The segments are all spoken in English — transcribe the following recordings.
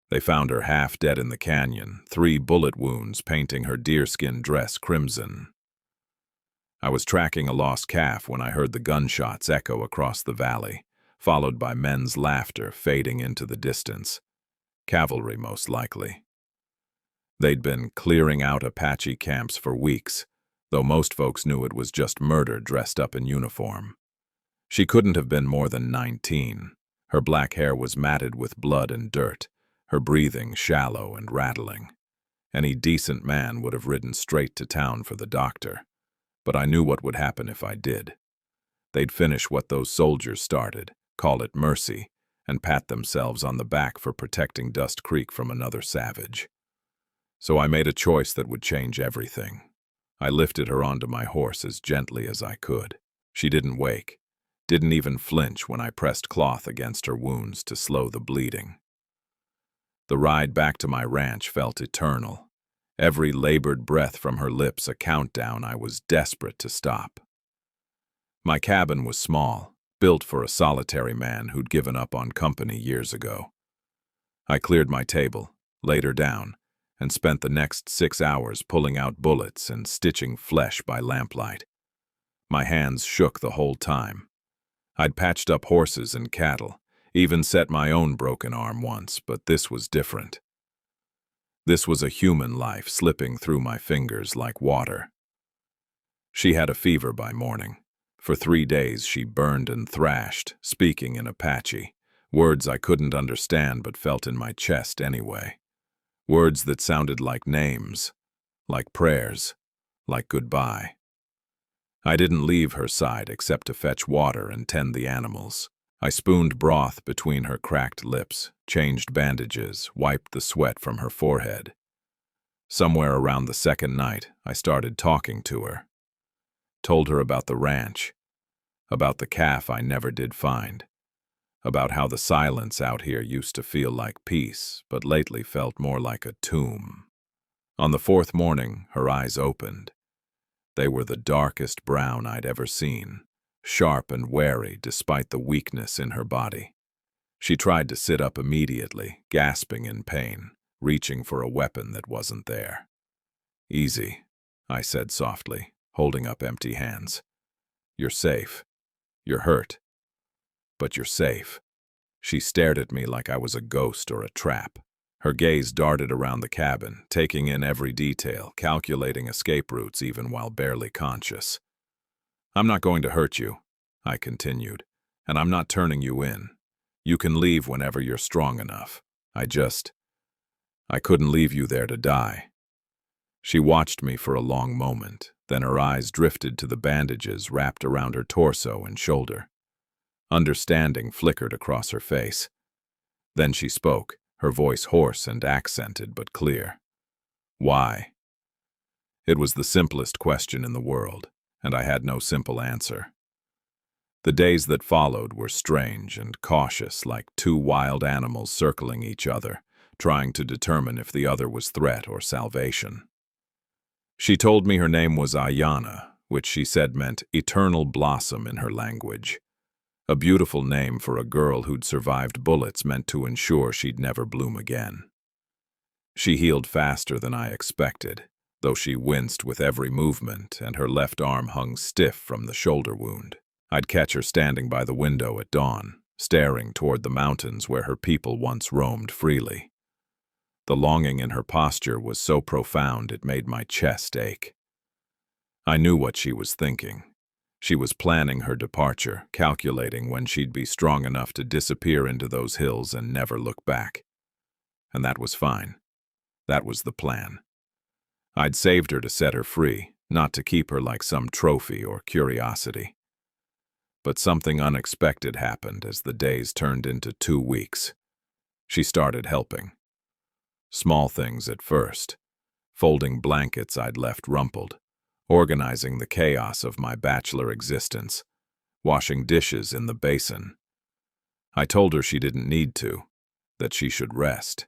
They found her half dead in the canyon, 3 bullet wounds painting her deerskin dress crimson. I was tracking a lost calf when I heard the gunshots echo across the valley, followed by men's laughter fading into the distance. Cavalry, most likely. They'd been clearing out Apache camps for weeks, though most folks knew it was just murder dressed up in uniform. She couldn't have been more than 19. Her black hair was matted with blood and dirt, her breathing shallow and rattling. Any decent man would have ridden straight to town for the doctor, but I knew what would happen if I did. They'd finish what those soldiers started, call it mercy, and pat themselves on the back for protecting Dust Creek from another savage. So I made a choice that would change everything. I lifted her onto my horse as gently as I could. She didn't wake, didn't even flinch when I pressed cloth against her wounds to slow the bleeding. The ride back to my ranch felt eternal. Every labored breath from her lips a countdown I was desperate to stop. My cabin was small, built for a solitary man who'd given up on company years ago. I cleared my table, laid her down, and spent the next 6 hours pulling out bullets and stitching flesh by lamplight. My hands shook the whole time. I'd patched up horses and cattle, even set my own broken arm once, but this was different. This was a human life slipping through my fingers like water. She had a fever by morning. For 3 days she burned and thrashed, speaking in Apache, words I couldn't understand but felt in my chest anyway. Words that sounded like names, like prayers, like goodbye. I didn't leave her side except to fetch water and tend the animals. I spooned broth between her cracked lips, changed bandages, wiped the sweat from her forehead. Somewhere around the second night, I started talking to her. Told her about the ranch, about the calf I never did find, about how the silence out here used to feel like peace, but lately felt more like a tomb. On the 4th morning, her eyes opened. They were the darkest brown I'd ever seen, sharp and wary despite the weakness in her body. She tried to sit up immediately, gasping in pain, reaching for a weapon that wasn't there. "Easy," I said softly, holding up empty hands. "You're safe. You're hurt. But you're safe." She stared at me like I was a ghost or a trap. Her gaze darted around the cabin, taking in every detail, calculating escape routes even while barely conscious. "I'm not going to hurt you," I continued, "and I'm not turning you in. You can leave whenever you're strong enough. I couldn't leave you there to die." She watched me for a long moment, then her eyes drifted to the bandages wrapped around her torso and shoulder. Understanding flickered across her face. Then she spoke, her voice hoarse and accented but clear. "Why?" It was the simplest question in the world, and I had no simple answer. The days that followed were strange and cautious, like 2 wild animals circling each other, trying to determine if the other was threat or salvation. She told me her name was Ayana, which she said meant eternal blossom in her language. A beautiful name for a girl who'd survived bullets meant to ensure she'd never bloom again. She healed faster than I expected, though she winced with every movement and her left arm hung stiff from the shoulder wound. I'd catch her standing by the window at dawn, staring toward the mountains where her people once roamed freely. The longing in her posture was so profound it made my chest ache. I knew what she was thinking. She was planning her departure, calculating when she'd be strong enough to disappear into those hills and never look back. And that was fine. That was the plan. I'd saved her to set her free, not to keep her like some trophy or curiosity. But something unexpected happened as the days turned into 2 weeks. She started helping. Small things at first, folding blankets I'd left rumpled, organizing the chaos of my bachelor existence, washing dishes in the basin. I told her she didn't need to, that she should rest.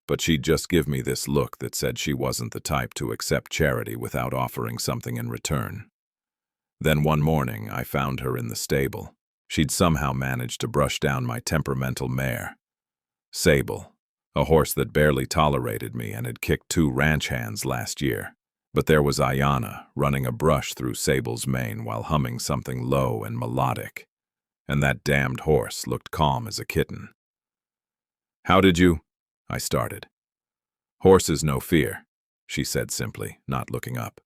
But she'd just give me this look that said she wasn't the type to accept charity without offering something in return. Then one morning I found her in the stable. She'd somehow managed to brush down my temperamental mare. Sable, a horse that barely tolerated me and had kicked 2 ranch hands last year. But there was Ayanna running a brush through Sable's mane while humming something low and melodic, and that damned horse looked calm as a kitten. "How did you—" I started. "Horses know fear," she said simply, not looking up.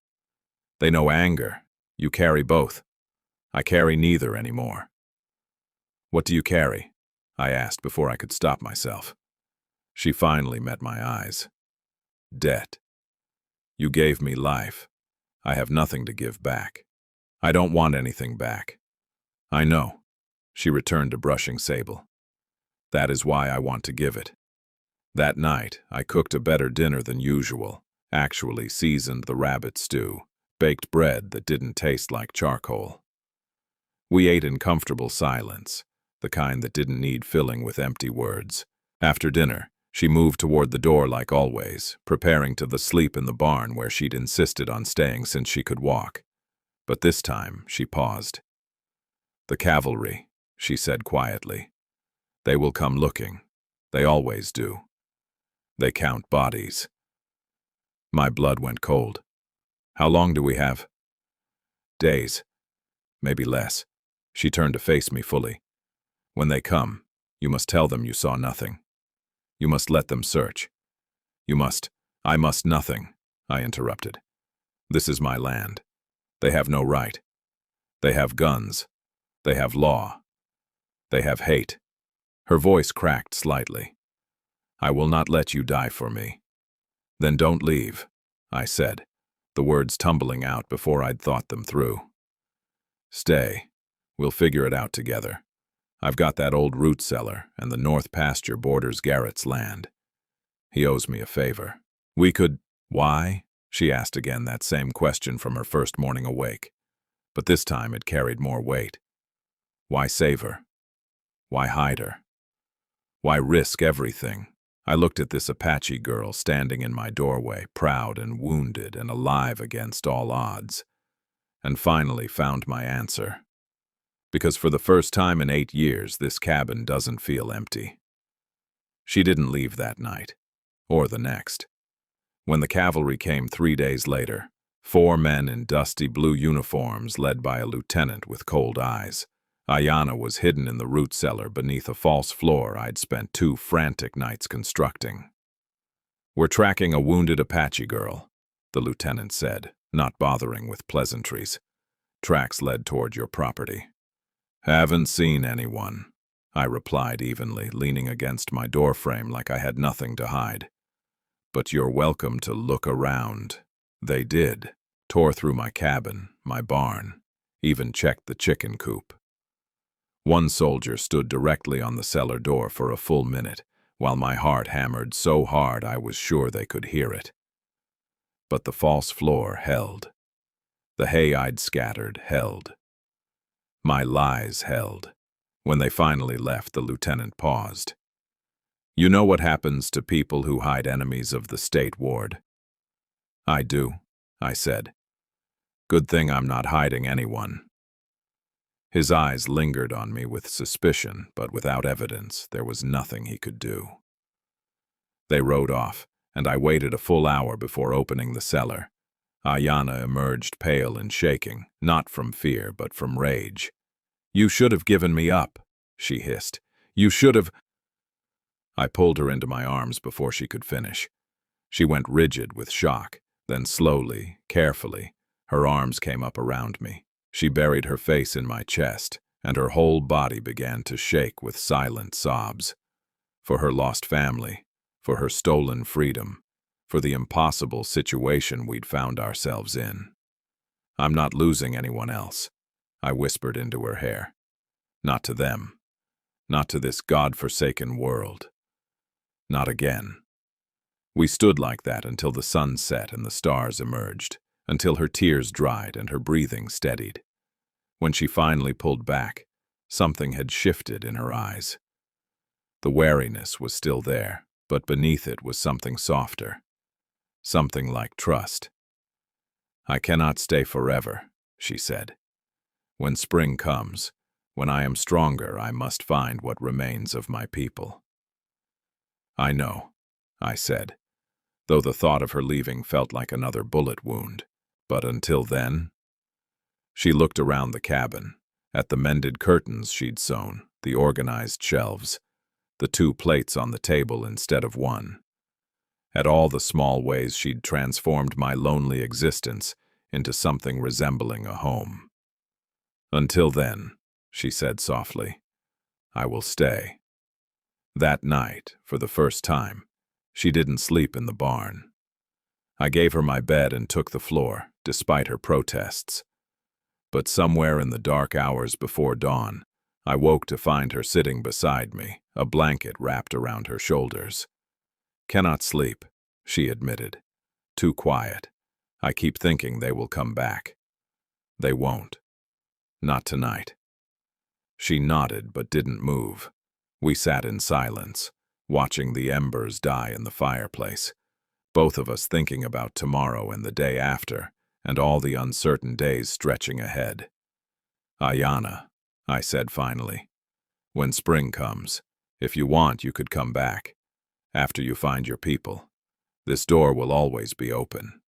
"They know anger. You carry both. I carry neither anymore." "What do you carry?" I asked before I could stop myself. She finally met my eyes. "Debt. You gave me life. I have nothing to give back. I don't want anything back." "I know." She returned to brushing Sable. "That is why I want to give it." That night, I cooked a better dinner than usual, actually seasoned the rabbit stew, baked bread that didn't taste like charcoal. We ate in comfortable silence, the kind that didn't need filling with empty words. After dinner, she moved toward the door like always, preparing to sleep in the barn where she'd insisted on staying since she could walk. But this time, she paused. "The cavalry," she said quietly. "They will come looking. They always do. They count bodies." My blood went cold. "How long do we have?" "Days. Maybe less." She turned to face me fully. "When they come, you must tell them you saw nothing. You must let them search. You must—" "I must nothing," I interrupted. "This is my land. They have no right. They have guns. They have law. They have hate." Her voice cracked slightly. "I will not let you die for me." "Then don't leave," I said, the words tumbling out before I'd thought them through. "Stay. We'll figure it out together. I've got that old root cellar, and the north pasture borders Garrett's land. He owes me a favor. We could—" "Why?" she asked again, that same question from her first morning awake. But this time it carried more weight. Why save her? Why hide her? Why risk everything? I looked at this Apache girl standing in my doorway, proud and wounded and alive against all odds, and finally found my answer. Because for the first time in 8 years, this cabin doesn't feel empty. She didn't leave that night, or the next. When the cavalry came 3 days later, 4 men in dusty blue uniforms led by a lieutenant with cold eyes, Ayanna was hidden in the root cellar beneath a false floor I'd spent 2 frantic nights constructing. "We're tracking a wounded Apache girl," the lieutenant said, not bothering with pleasantries. "Tracks led toward your property." "Haven't seen anyone," I replied evenly, leaning against my doorframe like I had nothing to hide. "But you're welcome to look around." They did, tore through my cabin, my barn, even checked the chicken coop. One soldier stood directly on the cellar door for a full minute, while my heart hammered so hard I was sure they could hear it. But the false floor held. The hay I'd scattered held. My lies held. When they finally left, the lieutenant paused. "You know what happens to people who hide enemies of the state, Ward?" "I do," I said. "Good thing I'm not hiding anyone." His eyes lingered on me with suspicion, but without evidence, there was nothing he could do. They rode off, and I waited a full hour before opening the cellar. Ayanna emerged pale and shaking, not from fear, but from rage. "You should have given me up," she hissed. "You should have—" I pulled her into my arms before she could finish. She went rigid with shock, then slowly, carefully, her arms came up around me. She buried her face in my chest, and her whole body began to shake with silent sobs. For her lost family, for her stolen freedom, for the impossible situation we'd found ourselves in. "I'm not losing anyone else," I whispered into her hair. "Not to them. Not to this God-forsaken world. Not again." We stood like that until the sun set and the stars emerged, until her tears dried and her breathing steadied. When she finally pulled back, something had shifted in her eyes. The wariness was still there, but beneath it was something softer. Something like trust. "I cannot stay forever," she said. "When spring comes, when I am stronger, I must find what remains of my people." "I know," I said, though the thought of her leaving felt like another bullet wound. But until then? She looked around the cabin, at the mended curtains she'd sewn, the organized shelves, the 2 plates on the table instead of 1, at all the small ways she'd transformed my lonely existence into something resembling a home. Until then, she said softly, I will stay. That night, for the first time, she didn't sleep in the barn. I gave her my bed and took the floor, despite her protests. But somewhere in the dark hours before dawn, I woke to find her sitting beside me, a blanket wrapped around her shoulders. Cannot sleep, she admitted. Too quiet. I keep thinking they will come back. They won't. Not tonight. She nodded but didn't move. We sat in silence, watching the embers die in the fireplace, both of us thinking about tomorrow and the day after, and all the uncertain days stretching ahead. Ayana, I said finally, when spring comes, if you want, you could come back. After you find your people. This door will always be open.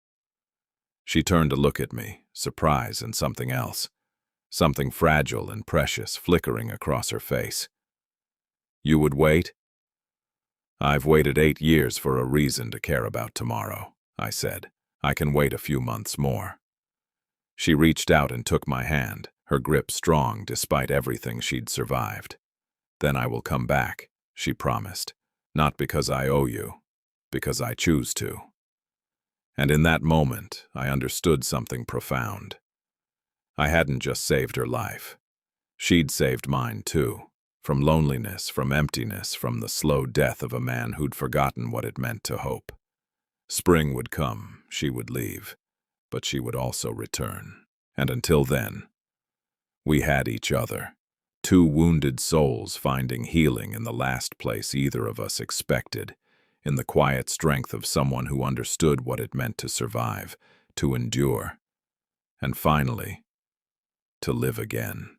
She turned to look at me, surprise and something else, something fragile and precious flickering across her face. You would wait? I've waited 8 years for a reason to care about tomorrow, I said. I can wait a few months more. She reached out and took my hand, her grip strong despite everything she'd survived. Then I will come back, she promised, not because I owe you, because I choose to. And in that moment, I understood something profound. I hadn't just saved her life. She'd saved mine too, from loneliness, from emptiness, from the slow death of a man who'd forgotten what it meant to hope. Spring would come, she would leave, but she would also return. And until then, we had each other, 2 wounded souls finding healing in the last place either of us expected, in the quiet strength of someone who understood what it meant to survive, to endure, and finally, to live again.